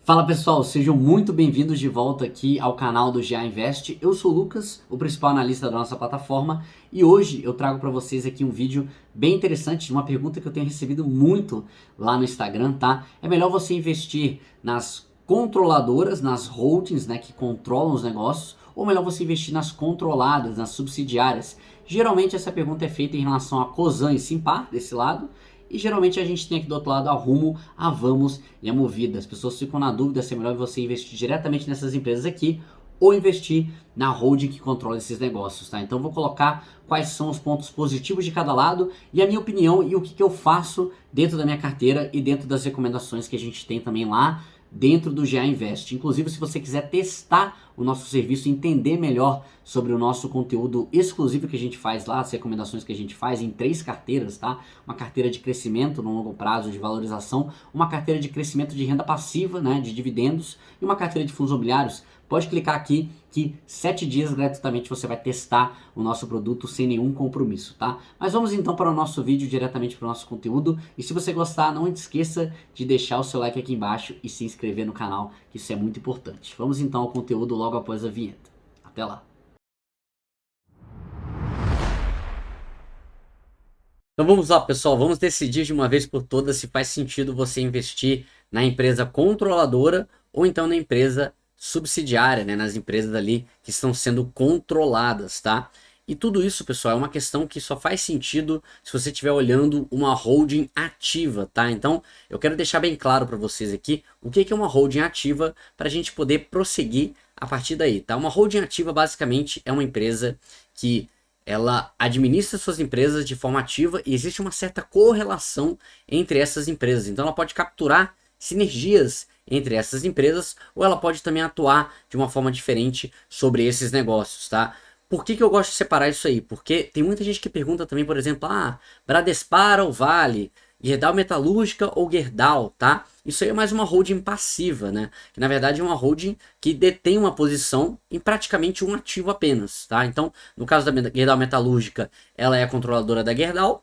Fala pessoal, sejam muito bem-vindos de volta aqui ao canal do GA Invest. Eu sou o Lucas, o principal analista da nossa plataforma, e hoje eu trago para vocês aqui um vídeo bem interessante de uma pergunta que eu tenho recebido muito lá no Instagram, tá? É melhor você investir nas controladoras, nas holdings, né, que controlam os negócios, ou melhor você investir nas controladas, nas subsidiárias? Geralmente essa pergunta é feita em relação a Cosan e Simpar, desse lado, e geralmente a gente tem aqui do outro lado a Rumo, a Vamos e a Movida. As pessoas ficam na dúvida se é melhor você investir diretamente nessas empresas aqui ou investir na holding que controla esses negócios, tá? Então vou colocar quais são os pontos positivos de cada lado e a minha opinião e o que eu faço dentro da minha carteira e dentro das recomendações que a gente tem também lá dentro do GA Invest. Inclusive, se você quiser testar o nosso serviço, entender melhor sobre o nosso conteúdo exclusivo que a gente faz lá, as recomendações que a gente faz em 3 carteiras, tá? Uma carteira de crescimento no longo prazo, de valorização, uma carteira de crescimento de renda passiva, né, de dividendos, e uma carteira de fundos imobiliários. Pode clicar aqui que 7 dias gratuitamente você vai testar o nosso produto sem nenhum compromisso, tá? Mas vamos então para o nosso vídeo, diretamente para o nosso conteúdo. E se você gostar, não esqueça de deixar o seu like aqui embaixo e se inscrever no canal, que isso é muito importante. Vamos então ao conteúdo logo após a vinheta. Até lá! Então vamos lá, pessoal, vamos decidir de uma vez por todas se faz sentido você investir na empresa controladora ou então na empresa subsidiária, né, nas empresas ali que estão sendo controladas, tá? E tudo isso, pessoal, é uma questão que só faz sentido se você estiver olhando uma holding ativa, tá? Então, eu quero deixar bem claro para vocês aqui o que é uma holding ativa para a gente poder prosseguir a partir daí, tá? Uma holding ativa, basicamente, é uma empresa que ela administra suas empresas de forma ativa e existe uma certa correlação entre essas empresas. Então, ela pode capturar sinergias entre essas empresas, ou ela pode também atuar de uma forma diferente sobre esses negócios, tá? Por que eu gosto de separar isso aí? Porque tem muita gente que pergunta também, por exemplo, Bradespar ou Vale, Gerdau Metalúrgica ou Gerdau, tá? Isso aí é mais uma holding passiva, né? Que na verdade é uma holding que detém uma posição em praticamente um ativo apenas, tá? Então, no caso da Gerdau Metalúrgica, ela é a controladora da Gerdau,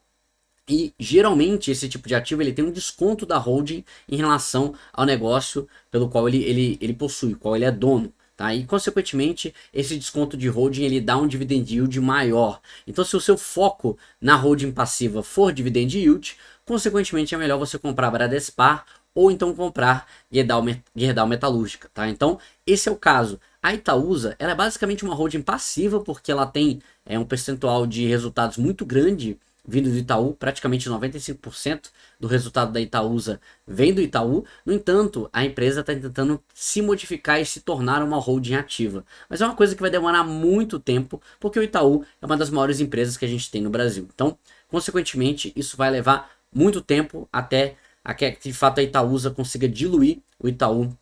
e geralmente esse tipo de ativo ele tem um desconto da holding em relação ao negócio pelo qual ele possui, qual ele é dono. Tá? E consequentemente esse desconto de holding ele dá um dividend yield maior. Então se o seu foco na holding passiva for dividend yield, consequentemente é melhor você comprar Bradespar ou então comprar Gerdau Metalúrgica. Tá? Então esse é o caso. A Itaúsa ela é basicamente uma holding passiva porque ela tem um percentual de resultados muito grande vindo do Itaú, praticamente 95% do resultado da Itaúsa vem do Itaú. No entanto, a empresa está tentando se modificar e se tornar uma holding ativa. Mas é uma coisa que vai demorar muito tempo, porque o Itaú é uma das maiores empresas que a gente tem no Brasil. Então, consequentemente, isso vai levar muito tempo até que de fato a Itaúsa consiga diluir o Itaú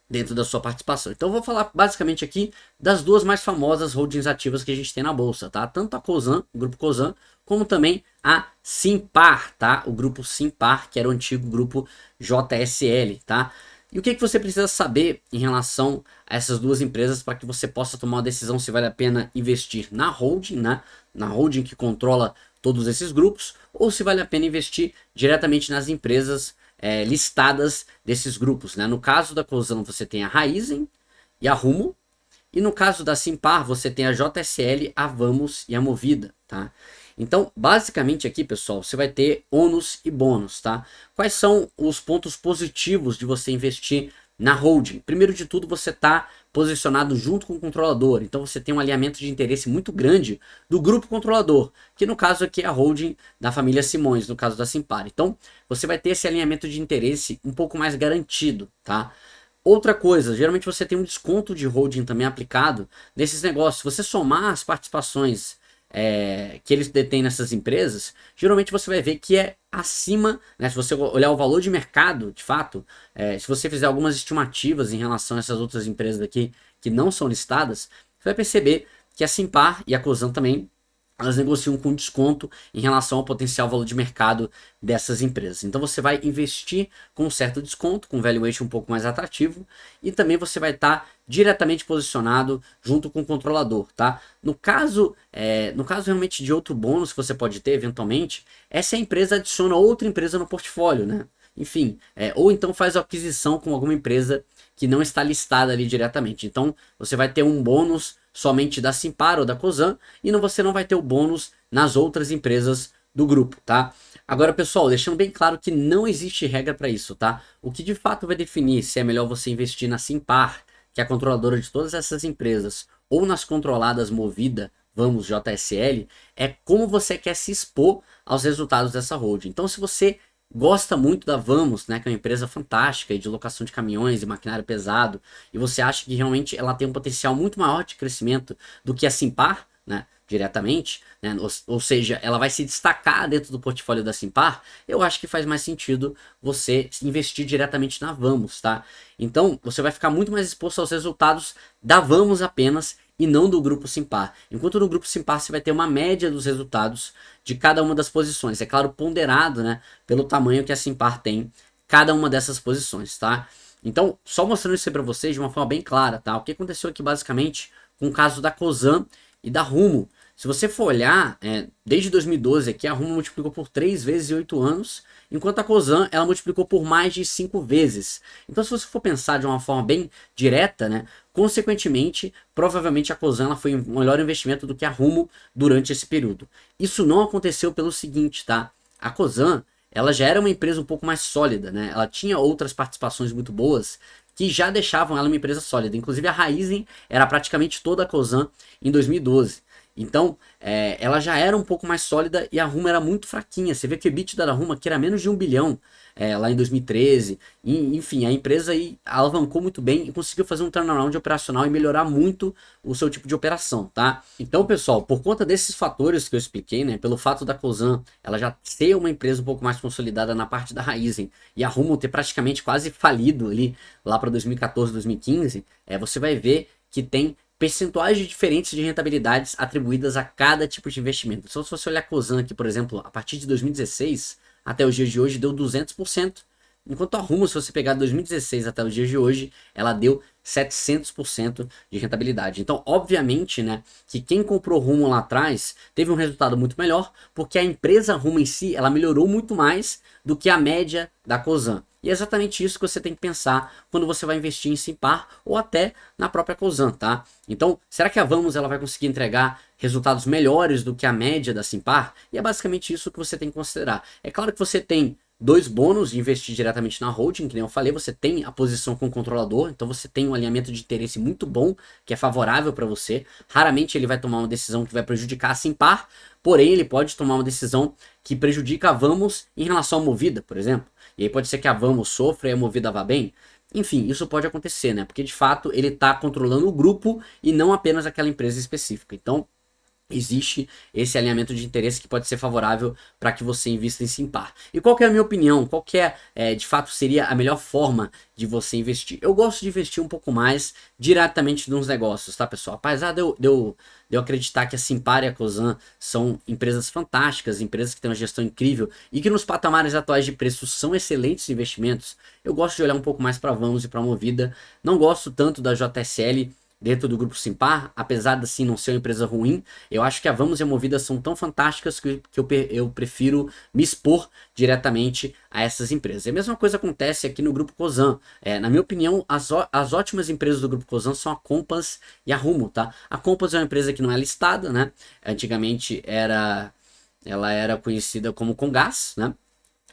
dentro da sua participação. Então eu vou falar basicamente aqui das duas mais famosas holdings ativas que a gente tem na bolsa, tá? Tanto a Cosan, o grupo Cosan, como também a Simpar, tá? O grupo Simpar, que era o antigo grupo JSL, tá? E o que você precisa saber em relação a essas duas empresas para que você possa tomar uma decisão se vale a pena investir na holding, né? Na holding que controla todos esses grupos, ou se vale a pena investir diretamente nas empresas listadas desses grupos, né? No caso da Cosan você tem a Raízen e a Rumo, e no caso da Simpar você tem a JSL, a Vamos e a Movida, tá? Então, basicamente aqui, pessoal, você vai ter ônus e bônus, tá? Quais são os pontos positivos de você investir na holding? Primeiro de tudo, você está posicionado junto com o controlador, então você tem um alinhamento de interesse muito grande do grupo controlador, que no caso aqui é a holding da família Simões, no caso da Simpar. Então, você vai ter esse alinhamento de interesse um pouco mais garantido, tá? Outra coisa, geralmente você tem um desconto de holding também aplicado nesses negócios. Se você somar as participações que eles detêm nessas empresas, geralmente você vai ver que é acima, né, se você olhar o valor de mercado, de fato, se você fizer algumas estimativas em relação a essas outras empresas aqui que não são listadas, você vai perceber que a Simpar e a Cosan também, elas negociam com desconto em relação ao potencial valor de mercado dessas empresas. Então você vai investir com um certo desconto, com um valuation um pouco mais atrativo, e também você vai estar diretamente posicionado junto com o controlador, tá? No caso realmente de outro bônus que você pode ter eventualmente, essa empresa adiciona outra empresa no portfólio, né? enfim, ou então faz aquisição com alguma empresa que não está listada ali diretamente. Então você vai ter um bônus somente da Simpar ou da Cosan e você não vai ter o bônus nas outras empresas do grupo, tá? Agora, pessoal, deixando bem claro que não existe regra para isso, tá? O que de fato vai definir se é melhor você investir na Simpar, que é a controladora de todas essas empresas, ou nas controladas Movida, vamos, JSL, é como você quer se expor aos resultados dessa holding. Então, se você gosta muito da Vamos, né, que é uma empresa fantástica de locação de caminhões e maquinário pesado, e você acha que realmente ela tem um potencial muito maior de crescimento do que a Simpar, né, diretamente, né, ou seja, ela vai se destacar dentro do portfólio da Simpar, eu acho que faz mais sentido você investir diretamente na Vamos, tá? Então, você vai ficar muito mais exposto aos resultados da Vamos apenas e não do grupo Simpar. Enquanto no grupo Simpar você vai ter uma média dos resultados de cada uma das posições, é claro, ponderado, né, pelo tamanho que a Simpar tem cada uma dessas posições, tá? Então, só mostrando isso aí para vocês de uma forma bem clara, tá? O que aconteceu aqui basicamente com o caso da Cosan e da Rumo. Se você for olhar, desde 2012 aqui, a Rumo multiplicou por 3 vezes em 8 anos, enquanto a Cosan ela multiplicou por mais de 5 vezes. Então, se você for pensar de uma forma bem direta, né, consequentemente, provavelmente a Cosan ela foi um melhor investimento do que a Rumo durante esse período. Isso não aconteceu pelo seguinte, tá? A Cosan ela já era uma empresa um pouco mais sólida, né? Ela tinha outras participações muito boas que já deixavam ela uma empresa sólida. Inclusive a Raizen era praticamente toda a Cosan em 2012. Então, ela já era um pouco mais sólida e a Rumo era muito fraquinha. Você vê que o EBITDA da Rumo aqui era menos de 1 bilhão lá em 2013. E, enfim, a empresa aí alavancou muito bem e conseguiu fazer um turnaround operacional e melhorar muito o seu tipo de operação, tá? Então, pessoal, por conta desses fatores que eu expliquei, né, pelo fato da Cosan ela já ser uma empresa um pouco mais consolidada na parte da Raizen e a Rumo ter praticamente quase falido ali lá para 2014, 2015, você vai ver que tem percentuais diferentes de rentabilidades atribuídas a cada tipo de investimento. Então, se você olhar a Cosan aqui, por exemplo, a partir de 2016 até os dias de hoje deu 200%, enquanto a Rumo, se você pegar 2016 até os dias de hoje, ela deu 700% de rentabilidade. Então, obviamente, né, que quem comprou Rumo lá atrás teve um resultado muito melhor, porque a empresa Rumo em si, ela melhorou muito mais do que a média da Cosan. E é exatamente isso que você tem que pensar quando você vai investir em Simpar ou até na própria Cosan, tá? Então, será que a Vamos ela vai conseguir entregar resultados melhores do que a média da Simpar? E é basicamente isso que você tem que considerar. É claro que você tem dois bônus de investir diretamente na holding, que nem eu falei, você tem a posição com o controlador, então você tem um alinhamento de interesse muito bom, que é favorável para você. Raramente ele vai tomar uma decisão que vai prejudicar a Simpar, porém ele pode tomar uma decisão que prejudica a Vamos em relação à Movida, por exemplo. E aí pode ser que a Vamos sofra e a Movida vá bem. Enfim, isso pode acontecer, né? Porque de fato ele está controlando o grupo e não apenas aquela empresa específica. Então, existe esse alinhamento de interesse que pode ser favorável para que você invista em Simpar. E qual que é a minha opinião? Qual que de fato seria a melhor forma de você investir? Eu gosto de investir um pouco mais diretamente nos negócios, tá, pessoal? Apesar de eu acreditar que a Simpar e a Cosan são empresas fantásticas, empresas que têm uma gestão incrível e que nos patamares atuais de preço são excelentes investimentos, eu gosto de olhar um pouco mais para Vamos e para Movida. Não gosto tanto da JSL dentro do grupo Simpar, apesar de assim não ser uma empresa ruim, eu acho que a Vamos e a Movida são tão fantásticas que eu prefiro me expor diretamente a essas empresas. E a mesma coisa acontece aqui no grupo Cosan. Na minha opinião, as ótimas empresas do grupo Cosan são a Compass e a Rumo, tá? A Compass é uma empresa que não é listada, né? Antigamente ela era conhecida como Comgás, né?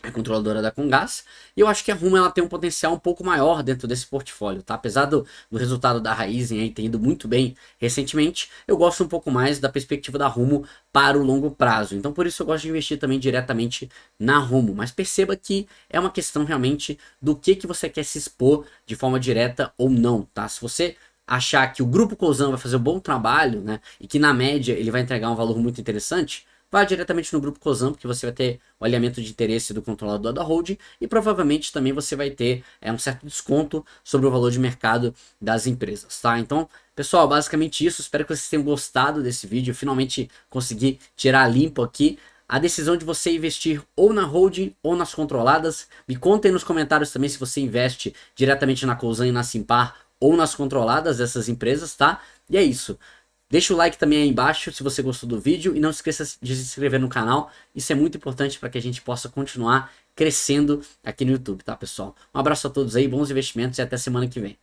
É controladora da Comgás, e eu acho que a Rumo ela tem um potencial um pouco maior dentro desse portfólio, tá? Apesar do resultado da Raizen aí ter ido muito bem recentemente, eu gosto um pouco mais da perspectiva da Rumo para o longo prazo. Então por isso eu gosto de investir também diretamente na Rumo, mas perceba que é uma questão realmente do que você quer se expor de forma direta ou não, tá? Se você achar que o grupo Cosan vai fazer um bom trabalho, né, e que na média ele vai entregar um valor muito interessante, vá diretamente no grupo Cosan, porque você vai ter o alinhamento de interesse do controlador da holding e provavelmente também você vai ter um certo desconto sobre o valor de mercado das empresas, tá? Então, pessoal, basicamente isso. Espero que vocês tenham gostado desse vídeo. Eu finalmente consegui tirar limpo aqui a decisão de você investir ou na holding ou nas controladas. Me contem nos comentários também se você investe diretamente na Cosan e na Simpar ou nas controladas dessas empresas, tá? E é isso. Deixa o like também aí embaixo se você gostou do vídeo e não se esqueça de se inscrever no canal. Isso é muito importante para que a gente possa continuar crescendo aqui no YouTube, tá, pessoal? Um abraço a todos aí, bons investimentos e até semana que vem.